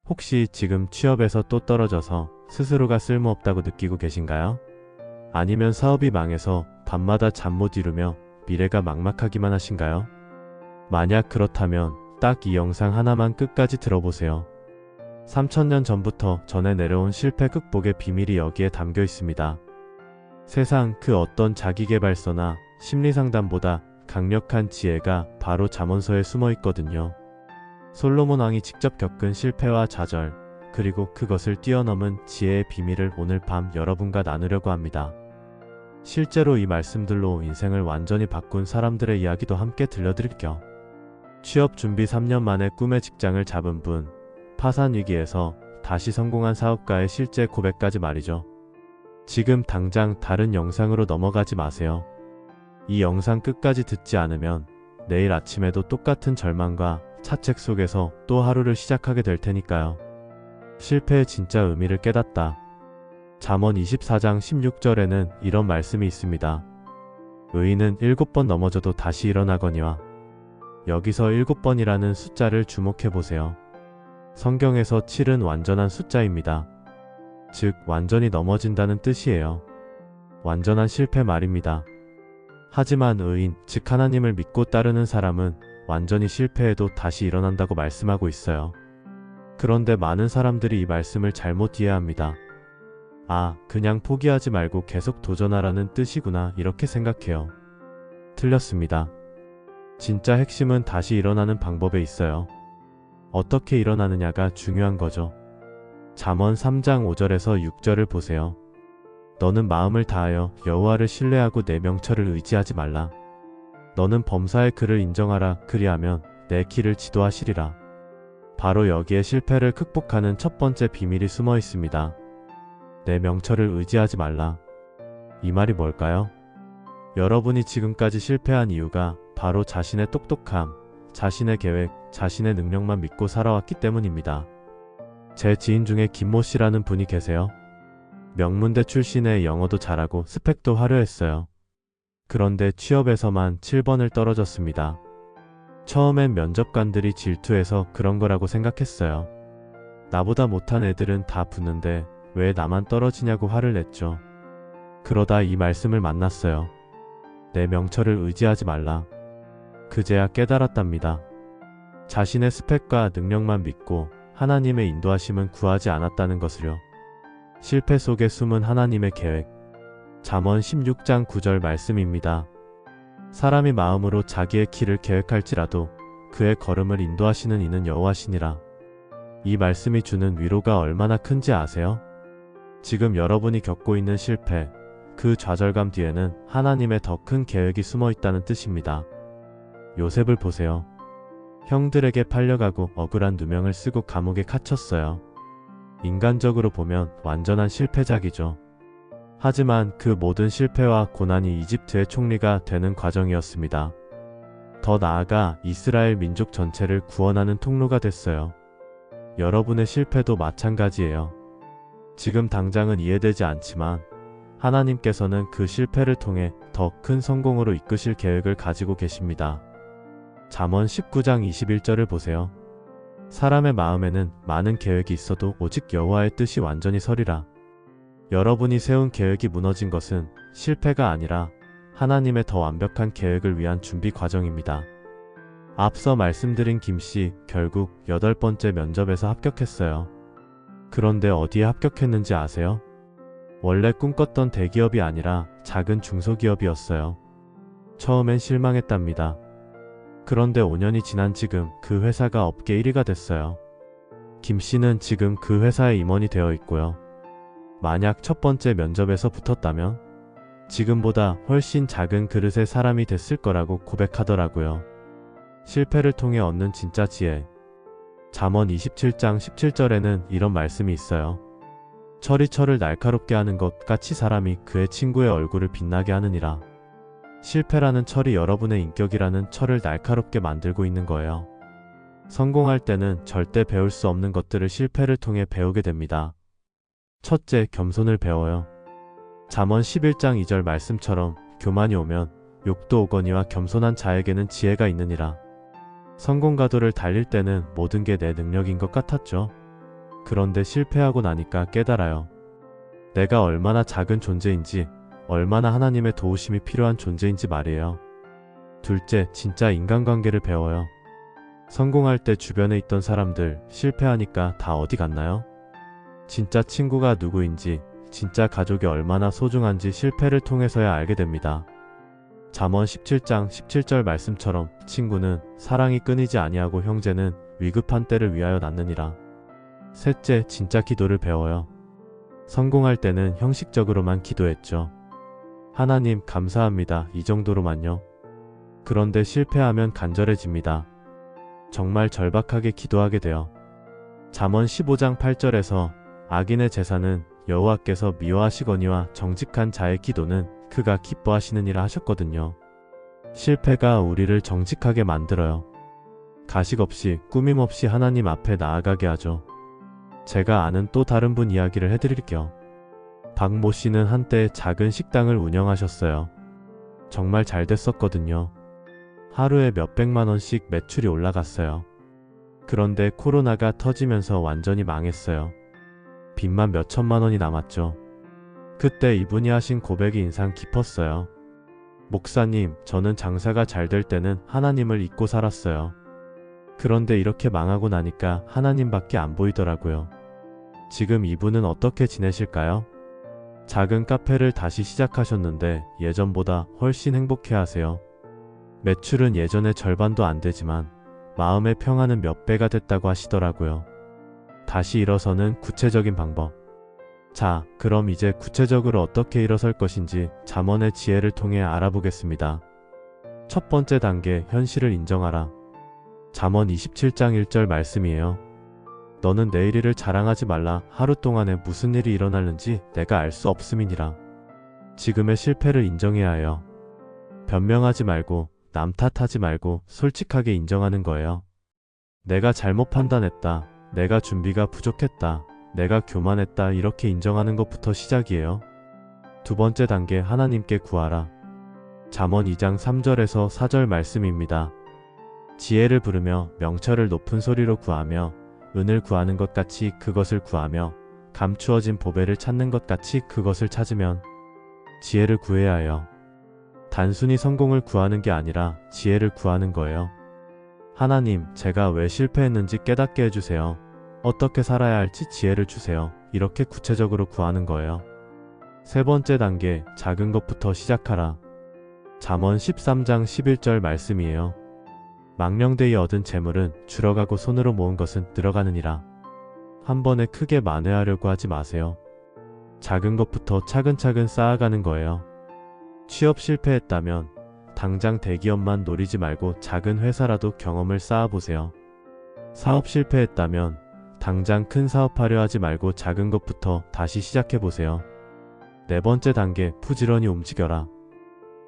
혹시 지금 취업에서 또 떨어져서 스스로가 쓸모없다고 느끼고 계신가요? 아니면 사업이 망해서 밤마다 잠 못 이루며 미래가 막막하기만 하신가요? 만약 그렇다면 딱 이 영상 하나만 끝까지 들어보세요. 3000년 전부터 전해 내려온 실패 극복의 비밀이 여기에 담겨 있습니다. 세상 그 어떤 자기계발서나 심리상담보다 강력한 지혜가 바로 잠언서에 숨어 있거든요. 솔로몬 왕이 직접 겪은 실패와 좌절, 그리고 그것을 뛰어넘은 지혜의 비밀을 오늘 밤 여러분과 나누려고 합니다. 실제로 이 말씀들로 인생을 완전히 바꾼 사람들의 이야기도 함께 들려드릴게요. 취업 준비 3년 만에 꿈의 직장을 잡은 분, 파산 위기에서 다시 성공한 사업가의 실제 고백까지 말이죠. 지금 당장 다른 영상으로 넘어가지 마세요. 이 영상 끝까지 듣지 않으면 내일 아침에도 똑같은 절망과 차책 속에서 또 하루를 시작하게 될 테니까요. 실패의 진짜 의미를 깨닫다. 잠언 24장 16절에는 이런 말씀이 있습니다. 의인은 7번 넘어져도 다시 일어나거니와. 여기서 7번이라는 숫자를 주목해보세요. 성경에서 7은 완전한 숫자입니다. 즉 완전히 넘어진다는 뜻이에요. 완전한 실패 말입니다. 하지만 의인, 즉 하나님을 믿고 따르는 사람은 완전히 실패해도 다시 일어난다고 말씀하고 있어요. 그런데 많은 사람들이 이 말씀을 잘못 이해합니다. 아, 그냥 포기하지 말고 계속 도전하라는 뜻이구나 이렇게 생각해요. 틀렸습니다. 진짜 핵심은 다시 일어나는 방법에 있어요. 어떻게 일어나느냐가 중요한 거죠. 잠언 3장 5절에서 6절을 보세요. 너는 마음을 다하여 여호와를 신뢰하고 내 명철을 의지하지 말라. 너는 범사의 그를 인정하라. 그리하면 내 길을 지도하시리라. 바로 여기에 실패를 극복하는 첫 번째 비밀이 숨어 있습니다. 내 명철을 의지하지 말라. 이 말이 뭘까요? 여러분이 지금까지 실패한 이유가 바로 자신의 똑똑함, 자신의 계획, 자신의 능력만 믿고 살아왔기 때문입니다. 제 지인 중에 김모 씨라는 분이 계세요. 명문대 출신의 영어도 잘하고 스펙도 화려했어요. 그런데 취업에서만 7번을 떨어졌습니다. 처음엔 면접관들이 질투해서 그런 거라고 생각했어요. 나보다 못한 애들은 다 붙는데 왜 나만 떨어지냐고 화를 냈죠. 그러다 이 말씀을 만났어요. 내 명철을 의지하지 말라. 그제야 깨달았답니다. 자신의 스펙과 능력만 믿고 하나님의 인도하심은 구하지 않았다는 것을요. 실패 속에 숨은 하나님의 계획. 잠언 16장 9절 말씀입니다. 사람이 마음으로 자기의 길을 계획할지라도 그의 걸음을 인도하시는 이는 여호와시니라. 이 말씀이 주는 위로가 얼마나 큰지 아세요? 지금 여러분이 겪고 있는 실패, 그 좌절감 뒤에는 하나님의 더 큰 계획이 숨어 있다는 뜻입니다. 요셉을 보세요. 형들에게 팔려가고 억울한 누명을 쓰고 감옥에 갇혔어요. 인간적으로 보면 완전한 실패작이죠. 하지만 그 모든 실패와 고난이 이집트의 총리가 되는 과정이었습니다. 더 나아가 이스라엘 민족 전체를 구원하는 통로가 됐어요. 여러분의 실패도 마찬가지예요. 지금 당장은 이해되지 않지만 하나님께서는 그 실패를 통해 더 큰 성공으로 이끄실 계획을 가지고 계십니다. 잠언 19장 21절을 보세요. 사람의 마음에는 많은 계획이 있어도 오직 여호와의 뜻이 완전히 서리라. 여러분이 세운 계획이 무너진 것은 실패가 아니라 하나님의 더 완벽한 계획을 위한 준비 과정입니다. 앞서 말씀드린 김씨 결국 8번째 면접에서 합격했어요. 그런데 어디에 합격했는지 아세요? 원래 꿈꿨던 대기업이 아니라 작은 중소기업이었어요. 처음엔 실망했답니다. 그런데 5년이 지난 지금 그 회사가 업계 1위가 됐어요. 김씨는 지금 그 회사의 임원이 되어 있고요. 만약 첫 번째 면접에서 붙었다면 지금보다 훨씬 작은 그릇의 사람이 됐을 거라고 고백하더라고요. 실패를 통해 얻는 진짜 지혜. 잠언 27장 17절에는 이런 말씀이 있어요. 철이 철을 날카롭게 하는 것 같이 사람이 그의 친구의 얼굴을 빛나게 하느니라. 실패라는 철이 여러분의 인격이라는 철을 날카롭게 만들고 있는 거예요. 성공할 때는 절대 배울 수 없는 것들을 실패를 통해 배우게 됩니다. 첫째, 겸손을 배워요. 잠언 11장 2절 말씀처럼 교만이 오면 욕도 오거니와 겸손한 자에게는 지혜가 있느니라. 성공 가도를 달릴 때는 모든 게 내 능력인 것 같았죠. 그런데 실패하고 나니까 깨달아요. 내가 얼마나 작은 존재인지, 얼마나 하나님의 도우심이 필요한 존재인지 말이에요. 둘째, 진짜 인간관계를 배워요. 성공할 때 주변에 있던 사람들, 실패하니까 다 어디 갔나요? 진짜 친구가 누구인지, 진짜 가족이 얼마나 소중한지 실패를 통해서야 알게 됩니다. 잠언 17장 17절 말씀처럼 친구는 사랑이 끊이지 아니하고 형제는 위급한 때를 위하여 낳느니라. 셋째, 진짜 기도를 배워요. 성공할 때는 형식적으로만 기도했죠. 하나님 감사합니다. 이 정도로만요. 그런데 실패하면 간절해집니다. 정말 절박하게 기도하게 돼요. 잠언 15장 8절에서 악인의 제사는 여호와께서 미워하시거니와 정직한 자의 기도는 그가 기뻐하시느니라 하셨거든요. 실패가 우리를 정직하게 만들어요. 가식 없이 꾸밈 없이 하나님 앞에 나아가게 하죠. 제가 아는 또 다른 분 이야기를 해드릴게요. 박모 씨는 한때 작은 식당을 운영하셨어요. 정말 잘 됐었거든요. 하루에 몇백만 원씩 매출이 올라갔어요. 그런데 코로나가 터지면서 완전히 망했어요. 빚만 몇천만 원이 남았죠. 그때 이분이 하신 고백이 인상 깊었어요. 목사님, 저는 장사가 잘 될 때는 하나님을 잊고 살았어요. 그런데 이렇게 망하고 나니까 하나님밖에 안 보이더라고요. 지금 이분은 어떻게 지내실까요? 작은 카페를 다시 시작하셨는데 예전보다 훨씬 행복해하세요. 매출은 예전의 절반도 안 되지만 마음의 평안은 몇 배가 됐다고 하시더라고요. 다시 일어서는 구체적인 방법. 자, 그럼 이제 구체적으로 어떻게 일어설 것인지 잠언의 지혜를 통해 알아보겠습니다. 첫 번째 단계, 현실을 인정하라. 잠언 27장 1절 말씀이에요. 너는 내일 일을 자랑하지 말라. 하루 동안에 무슨 일이 일어나는지 내가 알 수 없음이니라. 지금의 실패를 인정해야 해요. 변명하지 말고 남 탓하지 말고 솔직하게 인정하는 거예요. 내가 잘못 판단했다. 내가 준비가 부족했다. 내가 교만했다. 이렇게 인정하는 것부터 시작이에요. 두 번째 단계, 하나님께 구하라. 잠언 2장 3절에서 4절 말씀입니다. 지혜를 부르며 명철을 높은 소리로 구하며 은을 구하는 것 같이 그것을 구하며 감추어진 보배를 찾는 것 같이 그것을 찾으면 지혜를 구해야 해요. 단순히 성공을 구하는 게 아니라 지혜를 구하는 거예요. 하나님, 제가 왜 실패했는지 깨닫게 해주세요. 어떻게 살아야 할지 지혜를 주세요. 이렇게 구체적으로 구하는 거예요. 세 번째 단계, 작은 것부터 시작하라. 잠언 13장 11절 말씀이에요. 망령되이 얻은 재물은 줄어가고 손으로 모은 것은 늘어가느니라. 한 번에 크게 만회하려고 하지 마세요. 작은 것부터 차근차근 쌓아가는 거예요. 취업 실패했다면 당장 대기업만 노리지 말고 작은 회사라도 경험을 쌓아보세요. 사업 실패했다면 당장 큰 사업하려 하지 말고 작은 것부터 다시 시작해보세요. 네 번째 단계, 부지런히 움직여라.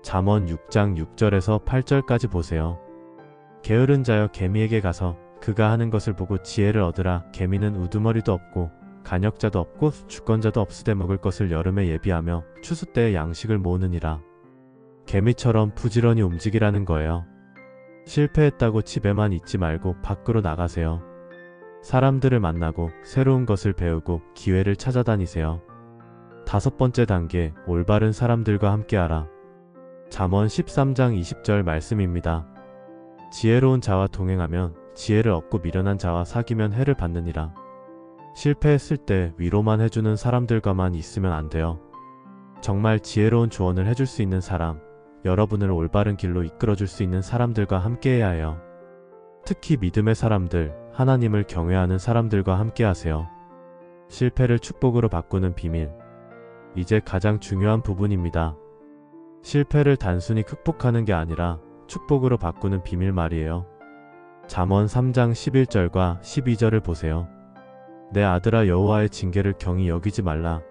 잠언 6장 6절에서 8절까지 보세요. 게으른 자여 개미에게 가서 그가 하는 것을 보고 지혜를 얻으라. 개미는 우두머리도 없고 간역자도 없고 주권자도 없으되 먹을 것을 여름에 예비하며 추수 때에 양식을 모으느니라. 개미처럼 부지런히 움직이라는 거예요. 실패했다고 집에만 있지 말고 밖으로 나가세요. 사람들을 만나고 새로운 것을 배우고 기회를 찾아다니세요. 다섯 번째 단계, 올바른 사람들과 함께하라. 잠언 13장 20절 말씀입니다. 지혜로운 자와 동행하면 지혜를 얻고 미련한 자와 사귀면 해를 받느니라. 실패했을 때 위로만 해주는 사람들과만 있으면 안 돼요. 정말 지혜로운 조언을 해줄 수 있는 사람, 여러분을 올바른 길로 이끌어줄 수 있는 사람들과 함께해야 해요. 특히 믿음의 사람들, 하나님을 경외하는 사람들과 함께하세요. 실패를 축복으로 바꾸는 비밀. 이제 가장 중요한 부분입니다. 실패를 단순히 극복하는 게 아니라 축복으로 바꾸는 비밀 말이에요. 잠언 3장 11절과 12절을 보세요. 내 아들아, 여호와의 징계를 경히 여기지 말라.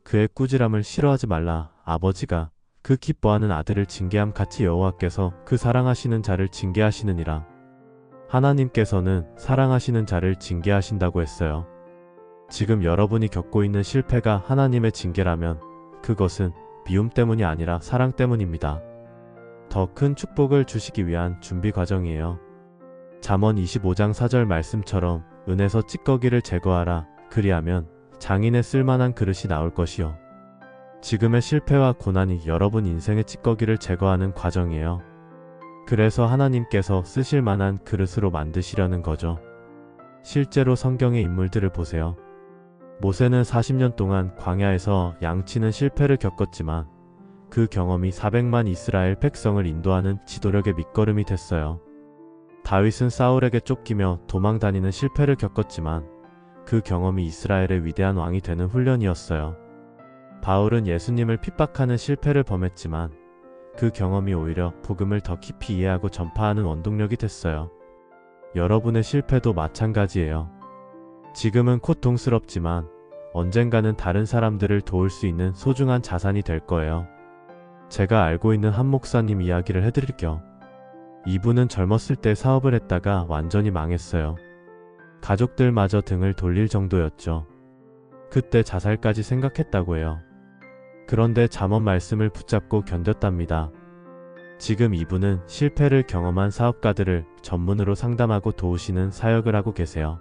그의 꾸지람을 싫어하지 말라. 아버지가 그 기뻐하는 아들을 징계함 같이 여호와께서 그 사랑하시는 자를 징계하시느니라. 하나님께서는 사랑하시는 자를 징계하신다고 했어요. 지금 여러분이 겪고 있는 실패가 하나님의 징계라면 그것은 미움 때문이 아니라 사랑 때문입니다. 더 큰 축복을 주시기 위한 준비 과정이에요. 잠언 25장 4절 말씀처럼 은에서 찌꺼기를 제거하라. 그리하면 장인의 쓸만한 그릇이 나올 것이요. 지금의 실패와 고난이 여러분 인생의 찌꺼기를 제거하는 과정이에요. 그래서 하나님께서 쓰실 만한 그릇으로 만드시려는 거죠. 실제로 성경의 인물들을 보세요. 모세는 40년 동안 광야에서 양치는 실패를 겪었지만 그 경험이 400만 이스라엘 백성을 인도하는 지도력의 밑거름이 됐어요. 다윗은 사울에게 쫓기며 도망다니는 실패를 겪었지만 그 경험이 이스라엘의 위대한 왕이 되는 훈련이었어요. 바울은 예수님을 핍박하는 실패를 범했지만 그 경험이 오히려 복음을 더 깊이 이해하고 전파하는 원동력이 됐어요. 여러분의 실패도 마찬가지예요. 지금은 고통스럽지만 언젠가는 다른 사람들을 도울 수 있는 소중한 자산이 될 거예요. 제가 알고 있는 한 목사님 이야기를 해드릴게요. 이분은 젊었을 때 사업을 했다가 완전히 망했어요. 가족들마저 등을 돌릴 정도였죠. 그때 자살까지 생각했다고 해요. 그런데 잠언 말씀을 붙잡고 견뎠답니다. 지금 이분은 실패를 경험한 사업가들을 전문으로 상담하고 도우시는 사역을 하고 계세요.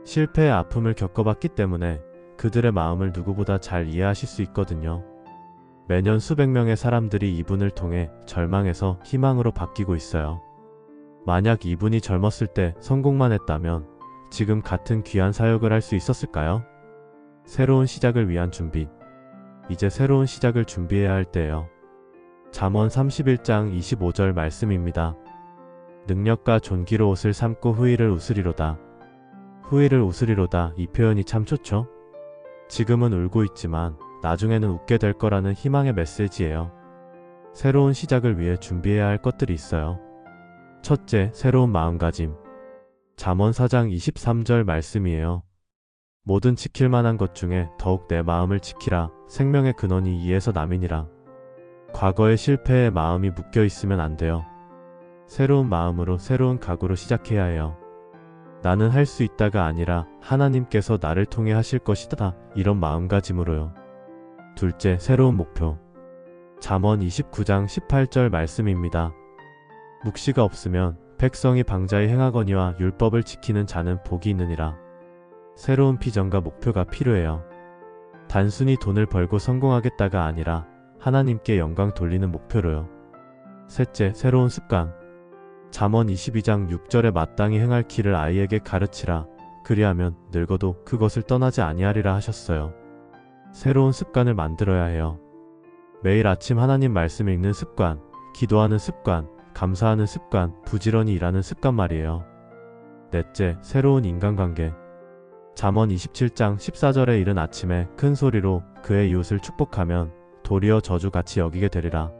실패의 아픔을 겪어봤기 때문에 그들의 마음을 누구보다 잘 이해하실 수 있거든요. 매년 수백 명의 사람들이 이분을 통해 절망에서 희망으로 바뀌고 있어요. 만약 이분이 젊었을 때 성공만 했다면 지금 같은 귀한 사역을 할 수 있었을까요? 새로운 시작을 위한 준비. 이제 새로운 시작을 준비해야 할 때예요. 잠언 31장 25절 말씀입니다. 능력과 존귀로 옷을 삼고 후일을 웃으리로다. 후일을 웃으리로다. 이 표현이 참 좋죠? 지금은 울고 있지만 나중에는 웃게 될 거라는 희망의 메시지예요. 새로운 시작을 위해 준비해야 할 것들이 있어요. 첫째, 새로운 마음가짐. 잠언 4장 23절 말씀이에요. 모든 지킬 만한 것 중에 더욱 내 마음을 지키라. 생명의 근원이 이에서 남이니라. 과거의 실패에 마음이 묶여 있으면 안 돼요. 새로운 마음으로 새로운 각오로 시작해야 해요. 나는 할 수 있다가 아니라 하나님께서 나를 통해 하실 것이다. 이런 마음가짐으로요. 둘째, 새로운 목표. 잠언 29장 18절 말씀입니다. 묵시가 없으면 백성이 방자히 행하거니와 율법을 지키는 자는 복이 있느니라. 새로운 비전과 목표가 필요해요. 단순히 돈을 벌고 성공하겠다가 아니라 하나님께 영광 돌리는 목표로요. 셋째, 새로운 습관. 잠언 22장 6절에 마땅히 행할 길을 아이에게 가르치라. 그리하면 늙어도 그것을 떠나지 아니하리라 하셨어요. 새로운 습관을 만들어야 해요. 매일 아침 하나님 말씀 읽는 습관, 기도하는 습관, 감사하는 습관, 부지런히 일하는 습관 말이에요. 넷째, 새로운 인간관계. 잠언 27장 14절에 이른 아침에 큰 소리로 그의 이웃을 축복하면 도리어 저주같이 여기게 되리라.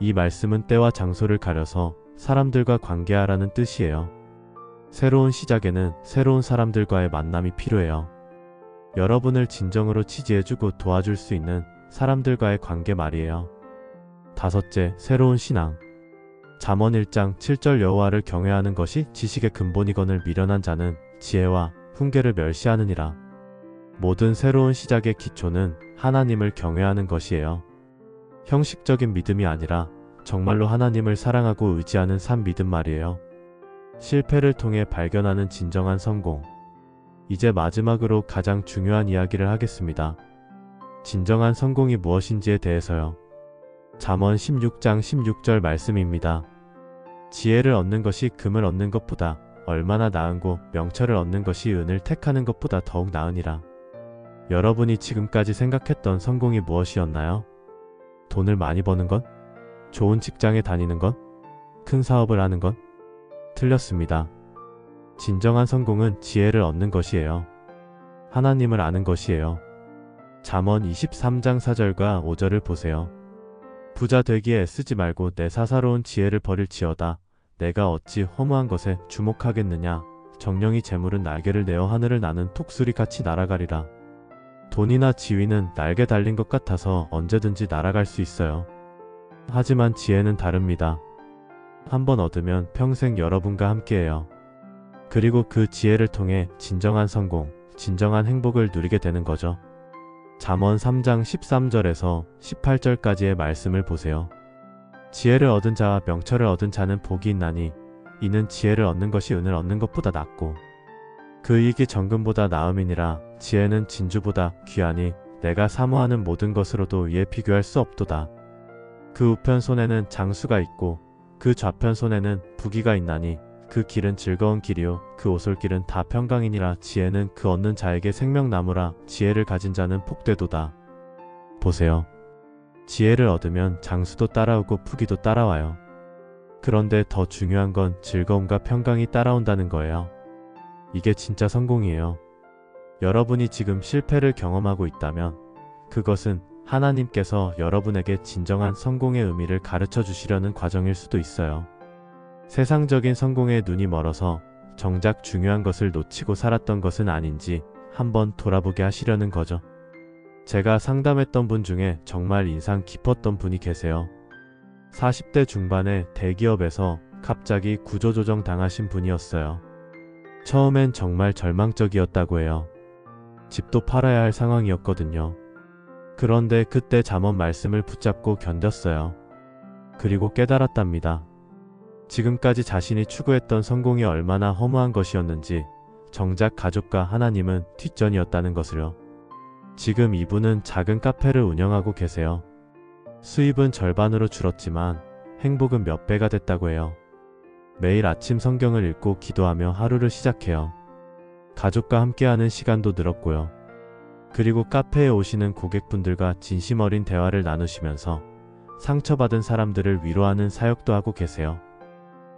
이 말씀은 때와 장소를 가려서 사람들과 관계하라는 뜻이에요. 새로운 시작에는 새로운 사람들과의 만남이 필요해요. 여러분을 진정으로 지지해주고 도와줄 수 있는 사람들과의 관계 말이에요. 다섯째, 새로운 신앙. 잠언 1장 7절 여호와를 경외하는 것이 지식의 근본이거늘 미련한 자는 지혜와 훈계를 멸시하느니라. 모든 새로운 시작의 기초는 하나님을 경외하는 것이에요. 형식적인 믿음이 아니라 정말로 하나님을 사랑하고 의지하는 산 믿음 말이에요. 실패를 통해 발견하는 진정한 성공. 이제 마지막으로 가장 중요한 이야기를 하겠습니다. 진정한 성공이 무엇인지에 대해서요. 잠언 16장 16절 말씀입니다. 지혜를 얻는 것이 금을 얻는 것보다 얼마나 나은고 명철을 얻는 것이 은을 택하는 것보다 더욱 나으니라. 여러분이 지금까지 생각했던 성공이 무엇이었나요? 돈을 많이 버는 것? 좋은 직장에 다니는 것? 큰 사업을 하는 것? 틀렸습니다. 진정한 성공은 지혜를 얻는 것이에요. 하나님을 아는 것이에요. 잠언 23장 4절과 5절을 보세요. 부자 되기에 애쓰지 말고 내 사사로운 지혜를 버릴지어다. 내가 어찌 허무한 것에 주목하겠느냐. 정령이 재물은 날개를 내어 하늘을 나는 독수리같이 날아가리라. 돈이나 지위는 날개 달린 것 같아서 언제든지 날아갈 수 있어요. 하지만 지혜는 다릅니다. 한번 얻으면 평생 여러분과 함께해요. 그리고 그 지혜를 통해 진정한 성공, 진정한 행복을 누리게 되는 거죠. 잠언 3장 13절에서 18절까지의 말씀을 보세요. 지혜를 얻은 자와 명철을 얻은 자는 복이 있나니 이는 지혜를 얻는 것이 은을 얻는 것보다 낫고 그 이익이 정금보다 나음이니라. 지혜는 진주보다 귀하니 내가 사모하는 모든 것으로도 이에 비교할 수 없도다. 그 우편 손에는 장수가 있고 그 좌편 손에는 부귀가 있나니 그 길은 즐거운 길이요 그 오솔길은 다 평강이니라. 지혜는 그 얻는 자에게 생명나무라. 지혜를 가진 자는 복되도다. 보세요. 지혜를 얻으면 장수도 따라오고 부귀도 따라와요. 그런데 더 중요한 건 즐거움과 평강이 따라온다는 거예요. 이게 진짜 성공이에요. 여러분이 지금 실패를 경험하고 있다면 그것은 하나님께서 여러분에게 진정한 성공의 의미를 가르쳐 주시려는 과정일 수도 있어요. 세상적인 성공에 눈이 멀어서 정작 중요한 것을 놓치고 살았던 것은 아닌지 한번 돌아보게 하시려는 거죠. 제가 상담했던 분 중에 정말 인상 깊었던 분이 계세요. 40대 중반에 대기업에서 갑자기 구조조정 당하신 분이었어요. 처음엔 정말 절망적이었다고 해요. 집도 팔아야 할 상황이었거든요. 그런데 그때 잠언 말씀을 붙잡고 견뎠어요. 그리고 깨달았답니다. 지금까지 자신이 추구했던 성공이 얼마나 허무한 것이었는지, 정작 가족과 하나님은 뒷전이었다는 것을요. 지금 이분은 작은 카페를 운영하고 계세요. 수입은 절반으로 줄었지만 행복은 몇 배가 됐다고 해요. 매일 아침 성경을 읽고 기도하며 하루를 시작해요. 가족과 함께하는 시간도 늘었고요. 그리고 카페에 오시는 고객분들과 진심 어린 대화를 나누시면서 상처받은 사람들을 위로하는 사역도 하고 계세요.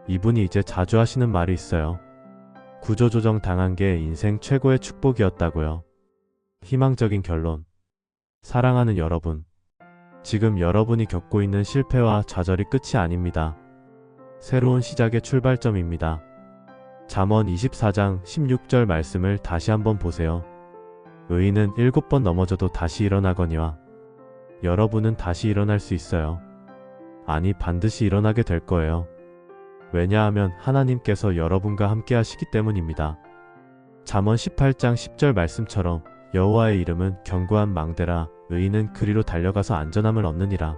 이분이 이제 자주 하시는 말이 있어요. 구조조정 당한 게 인생 최고의 축복이었다고요. 희망적인 결론. 사랑하는 여러분. 지금 여러분이 겪고 있는 실패와 좌절이 끝이 아닙니다. 새로운 시작의 출발점입니다. 잠언 24장 16절 말씀을 다시 한번 보세요. 의인은 7번 넘어져도 다시 일어나거니와. 여러분은 다시 일어날 수 있어요. 아니, 반드시 일어나게 될 거예요. 왜냐하면 하나님께서 여러분과 함께 하시기 때문입니다. 잠언 18장 10절 말씀처럼 여호와의 이름은 견고한 망대라. 의인은 그리로 달려가서 안전함을 얻느니라.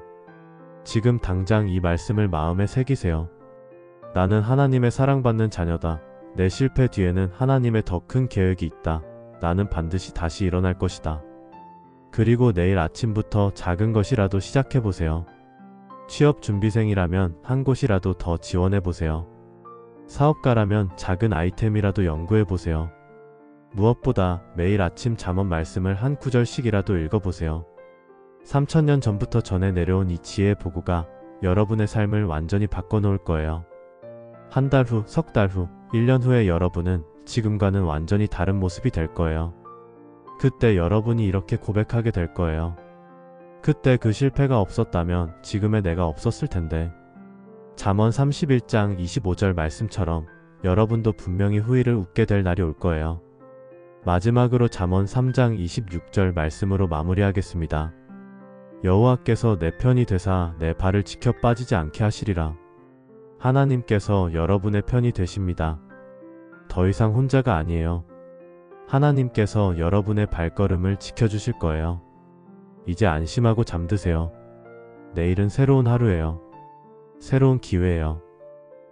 지금 당장 이 말씀을 마음에 새기세요. 나는 하나님의 사랑받는 자녀다. 내 실패 뒤에는 하나님의 더 큰 계획이 있다. 나는 반드시 다시 일어날 것이다. 그리고 내일 아침부터 작은 것이라도 시작해보세요. 취업준비생이라면 한 곳이라도 더 지원해보세요. 사업가라면 작은 아이템이라도 연구해보세요. 무엇보다 매일 아침 잠언 말씀을 한 구절씩이라도 읽어보세요. 3000년 전부터 전해 내려온 이 지혜의 보고가 여러분의 삶을 완전히 바꿔놓을 거예요. 한 달 후, 석 달 후, 1년 후에 여러분은 지금과는 완전히 다른 모습이 될 거예요. 그때 여러분이 이렇게 고백하게 될 거예요. 그때 그 실패가 없었다면 지금의 내가 없었을 텐데. 잠언 31장 25절 말씀처럼 여러분도 분명히 후회를 웃게 될 날이 올 거예요. 마지막으로 잠언 3장 26절 말씀으로 마무리하겠습니다. 여호와께서 내 편이 되사 내 발을 지켜 빠지지 않게 하시리라. 하나님께서 여러분의 편이 되십니다. 더 이상 혼자가 아니에요. 하나님께서 여러분의 발걸음을 지켜주실 거예요. 이제 안심하고 잠드세요. 내일은 새로운 하루예요. 새로운 기회예요.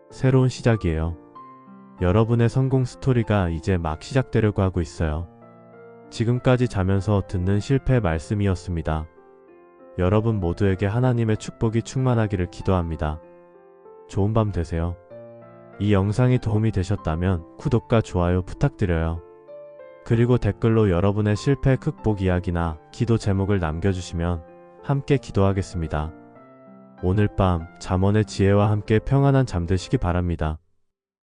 새로운 시작이에요. 여러분의 성공 스토리가 이제 막 시작되려고 하고 있어요. 지금까지 자면서 듣는 실패 말씀이었습니다. 여러분 모두에게 하나님의 축복이 충만하기를 기도합니다. 좋은 밤 되세요. 이 영상이 도움이 되셨다면 구독과 좋아요 부탁드려요. 그리고 댓글로 여러분의 실패 극복 이야기나 기도 제목을 남겨주시면 함께 기도하겠습니다. 오늘 밤 잠언의 지혜와 함께 평안한 잠 되시기 바랍니다.